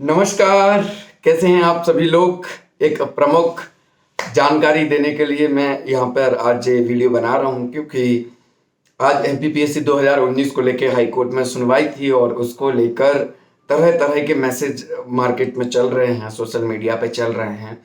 नमस्कार। कैसे हैं आप सभी लोग। एक प्रमुख जानकारी देने के लिए मैं यहाँ पर आज ये वीडियो बना रहा हूँ, क्योंकि आज एमपीपीएससी 2019 को लेकर हाई कोर्ट में सुनवाई थी और उसको लेकर तरह तरह के मैसेज मार्केट में चल रहे हैं, सोशल मीडिया पे चल रहे हैं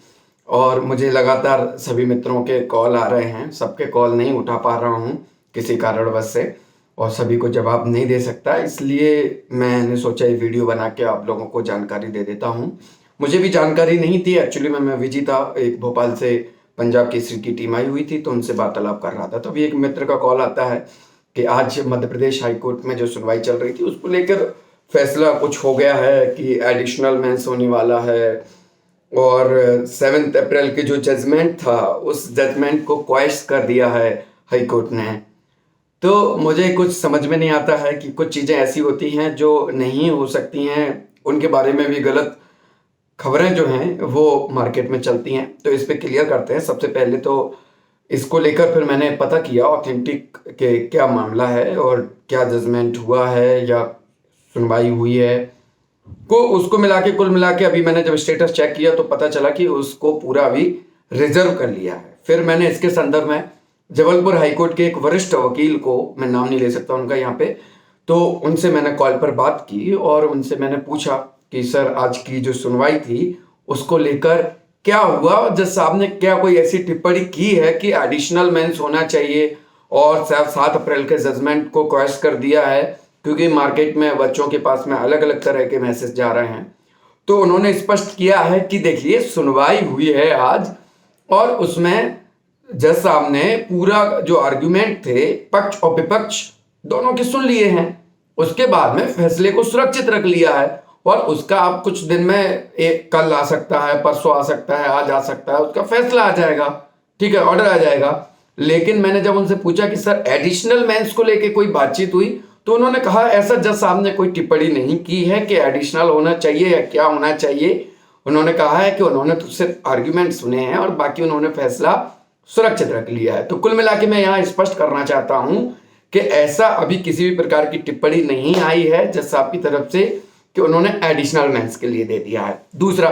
और मुझे लगातार सभी मित्रों के कॉल आ रहे हैं। सबके कॉल नहीं उठा पा रहा हूँ किसी कारणवश से और सभी को जवाब नहीं दे सकता, इसलिए मैंने सोचा ये वीडियो बना के आप लोगों को जानकारी दे देता हूँ। मुझे भी जानकारी नहीं थी एक्चुअली मैं बिजी था। एक भोपाल से पंजाब केसरी की टीम आई हुई थी तो उनसे वार्तालाप कर रहा था, तभी एक मित्र का कॉल आता है कि आज मध्य प्रदेश हाई कोर्ट में जो सुनवाई चल रही थी उसको लेकर फैसला कुछ हो गया है कि एडिशनल मेंस होने वाला है और 7 अप्रैल के जो जजमेंट था उस जजमेंट को क्वैश कर दिया है हाई कोर्ट ने। तो मुझे कुछ समझ में नहीं आता है कि कुछ चीज़ें ऐसी होती हैं जो नहीं हो सकती हैं, उनके बारे में भी गलत खबरें जो हैं वो मार्केट में चलती हैं। तो इस पे क्लियर करते हैं। सबसे पहले तो इसको लेकर फिर मैंने पता किया ऑथेंटिक के क्या मामला है और क्या जजमेंट हुआ है या सुनवाई हुई है को उसको मिला के कुल मिला के अभी मैंने जब स्टेटस चेक किया तो पता चला कि उसको पूरा अभी रिजर्व कर लिया है। फिर मैंने इसके संदर्भ में जबलपुर हाईकोर्ट के एक वरिष्ठ वकील को, मैं नाम नहीं ले सकता उनका यहाँ पे, तो उनसे मैंने कॉल पर बात की और उनसे मैंने पूछा कि सर आज की जो सुनवाई थी उसको लेकर क्या हुआ, जज साहब ने क्या कोई ऐसी टिप्पणी की है कि एडिशनल मेंस होना चाहिए और 7 अप्रैल के जजमेंट को क्वैश कर दिया है, क्योंकि मार्केट में बच्चों के पास में अलग अलग तरह के मैसेज जा रहे हैं। तो उन्होंने स्पष्ट किया है कि देखिए सुनवाई हुई है आज और उसमें जज साहब ने पूरा जो आर्ग्यूमेंट थे पक्ष और विपक्ष दोनों के सुन लिए हैं। उसके बाद में फैसले को सुरक्षित रख लिया है और उसका अब कुछ दिन में कल आ सकता है, परसों आ सकता है, आज आ सकता है, उसका फैसला आ जाएगा, ठीक है, ऑर्डर आ जाएगा। लेकिन मैंने जब उनसे पूछा कि सर एडिशनल मेंस को लेके कोई बातचीत हुई, तो उन्होंने कहा ऐसा जज साहब ने कोई टिप्पणी नहीं की है कि एडिशनल होना चाहिए या क्या होना चाहिए। उन्होंने कहा है कि उन्होंने तो सिर्फ आर्ग्यूमेंट सुने हैं और बाकी उन्होंने फैसला सुरक्षित रख लिया है। तो कुल मिला के मैं यहाँ स्पष्ट करना चाहता हूं कि ऐसा अभी किसी भी प्रकार की टिप्पणी नहीं आई है जज साहब की तरफ से कि उन्होंने एडिशनल मेंस के लिए दे दिया है। दूसरा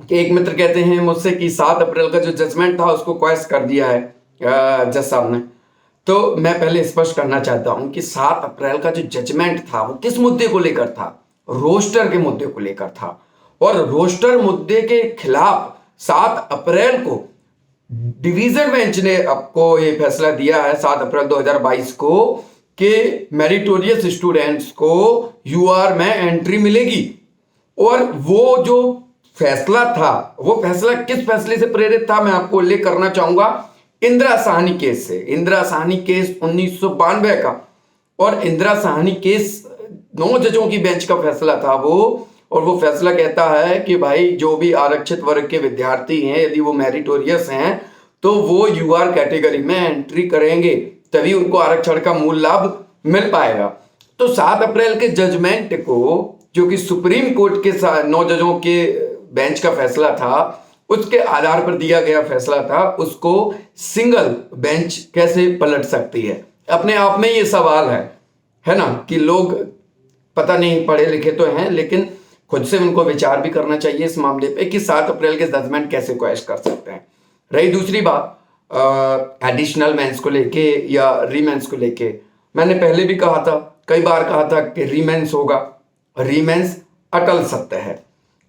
कि एक मित्र कहते हैं मुझसे कि 7 अप्रैल का जो जजमेंट था उसको क्वैश कर दिया है जज साहब ने। तो मैं पहले स्पष्ट करना चाहता हूं कि 7 अप्रैल का जो जजमेंट था वो किस मुद्दे को लेकर था, रोस्टर के मुद्दे को लेकर था और रोस्टर मुद्दे के खिलाफ 7 अप्रैल को डिवीजन बेंच ने आपको ये फैसला दिया है 7 अप्रैल 2022 को कि मेरिटोरियस स्टूडेंट्स को यूआर में एंट्री मिलेगी। और वो जो फैसला था वो फैसला किस फैसले से प्रेरित था मैं आपको उल्लेख करना चाहूंगा, इंदिरा साहनी केस से। इंदिरा साहनी केस 1992 का और इंदिरा साहनी केस 9 जजों की बेंच का फैसला था वो। और वो फैसला कहता है कि भाई जो भी आरक्षित वर्ग के विद्यार्थी हैं यदि वो मेरिटोरियस हैं तो वो यूआर कैटेगरी में एंट्री करेंगे, तभी उनको आरक्षण का मूल लाभ मिल पाएगा। तो 7 अप्रैल के जजमेंट को जो कि सुप्रीम कोर्ट के 9 जजों के बेंच का फैसला था उसके आधार पर दिया गया फैसला था, उसको सिंगल बेंच कैसे पलट सकती है। अपने आप में ये सवाल है ना कि लोग पता नहीं पढ़े लिखे तो हैं लेकिन खुद से उनको विचार भी करना चाहिए इस मामले पे कि 7 अप्रैल के जजमेंट कैसे क्वैश कर सकते हैं। रही दूसरी बात एडिशनल मेंस को लेके या रीमेंस को लेके, मैंने पहले भी कहा था, कई बार कहा था कि रीमेंस होगा, रीमेंस अटल सत्य है।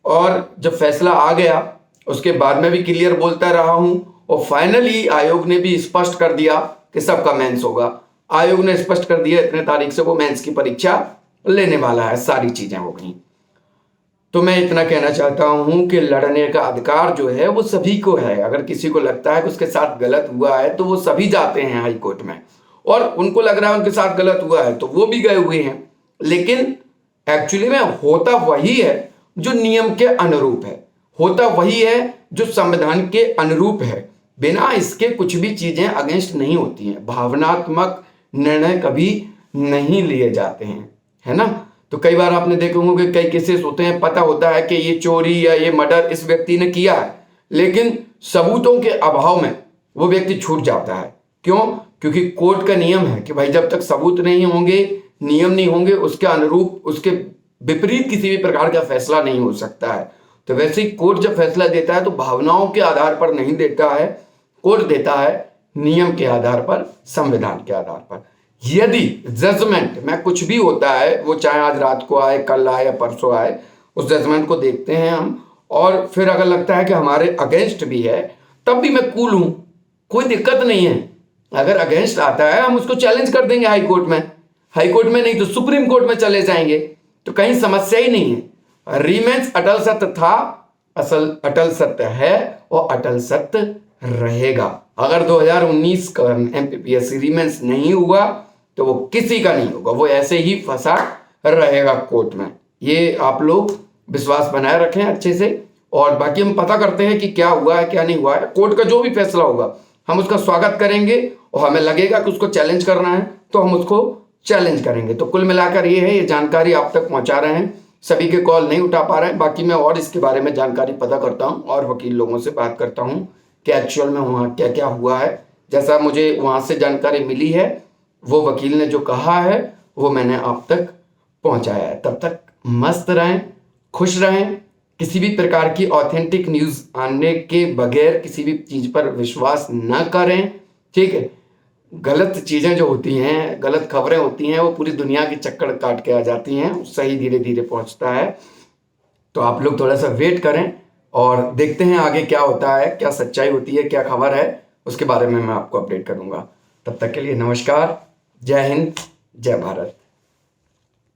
और जब फैसला आ गया उसके बाद में भी क्लियर बोलता रहा हूं और फाइनली आयोग ने भी स्पष्ट कर दिया कि सबका मेंस होगा। आयोग ने स्पष्ट कर दिया इतने तारीख से वो मेंस की परीक्षा लेने वाला है, सारी चीजें हो गई। तो मैं इतना कहना चाहता हूं कि लड़ने का अधिकार जो है वो सभी को है। अगर किसी को लगता है कि उसके साथ गलत हुआ है तो वो सभी जाते हैं हाई कोर्ट में और उनको लग रहा है उनके साथ गलत हुआ है तो वो भी गए हुए हैं। लेकिन एक्चुअली में होता वही है जो नियम के अनुरूप है, होता वही है जो संविधान के अनुरूप है। बिना इसके कुछ भी चीजें अगेंस्ट नहीं होती हैं। भावनात्मक निर्णय कभी नहीं लिए जाते हैं, है ना। तो कई बार आपने देखे होंगे कि कई केसेस होते हैं, पता होता है कि ये चोरी या ये मर्डर इस व्यक्ति ने किया है, लेकिन सबूतों के अभाव में वो व्यक्ति छूट जाता है। क्यों? क्योंकि कोर्ट का नियम है कि भाई जब तक सबूत नहीं होंगे, नियम नहीं होंगे, उसके अनुरूप उसके विपरीत किसी भी प्रकार का फैसला नहीं हो सकता है। तो वैसे ही कोर्ट जब फैसला देता है तो भावनाओं के आधार पर नहीं देता है, कोर्ट देता है नियम के आधार पर, संविधान के आधार पर। यदि जजमेंट में कुछ भी होता है, वो चाहे आज रात को आए, कल आए या परसों आए, उस जजमेंट को देखते हैं हम, और फिर अगर लगता है कि हमारे अगेंस्ट भी है, तब भी मैं कूल हूं, कोई दिक्कत नहीं है। अगर अगेंस्ट आता है हम उसको चैलेंज कर देंगे हाई कोर्ट में, हाई कोर्ट में नहीं तो सुप्रीम कोर्ट में चले जाएंगे, तो कहीं समस्या ही नहीं है। रीमेंस अटल सत्य था, असल अटल सत्य है और अटल सत्य रहेगा। अगर 2019 का एमपीपीएससी रीमेंस नहीं हुआ तो वो किसी का नहीं होगा, वो ऐसे ही फंसा रहेगा कोर्ट में। ये आप लोग विश्वास बनाए रखें अच्छे से, और बाकी हम पता करते हैं कि क्या हुआ है क्या नहीं हुआ है। कोर्ट का जो भी फैसला होगा हम उसका स्वागत करेंगे, और हमें लगेगा कि उसको चैलेंज करना है तो हम उसको चैलेंज करेंगे। तो कुल मिलाकर ये है, ये जानकारी आप तक पहुंचा रहे हैं। सभी के कॉल नहीं उठा पा रहे हैं, बाकी मैं और इसके बारे में जानकारी पता करता हूं और वकील लोगों से बात करता हूं कि एक्चुअल में वहाँ क्या क्या हुआ है। जैसा मुझे वहाँ से जानकारी मिली है, वो वकील ने जो कहा है वो मैंने आप तक पहुंचाया है। तब तक मस्त रहें, खुश रहें, किसी भी प्रकार की ऑथेंटिक न्यूज़ आने के बगैर किसी भी चीज़ पर विश्वास न करें, ठीक है। गलत चीज़ें जो होती हैं, गलत खबरें होती हैं, वो पूरी दुनिया की चक्कर काट के आ जाती हैं, सही धीरे धीरे पहुंचता है। तो आप लोग थोड़ा सा वेट करें और देखते हैं आगे क्या होता है, क्या सच्चाई होती है, क्या खबर है, उसके बारे में मैं आपको अपडेट करूंगा। तब तक के लिए नमस्कार, जय हिंद, जय भारत।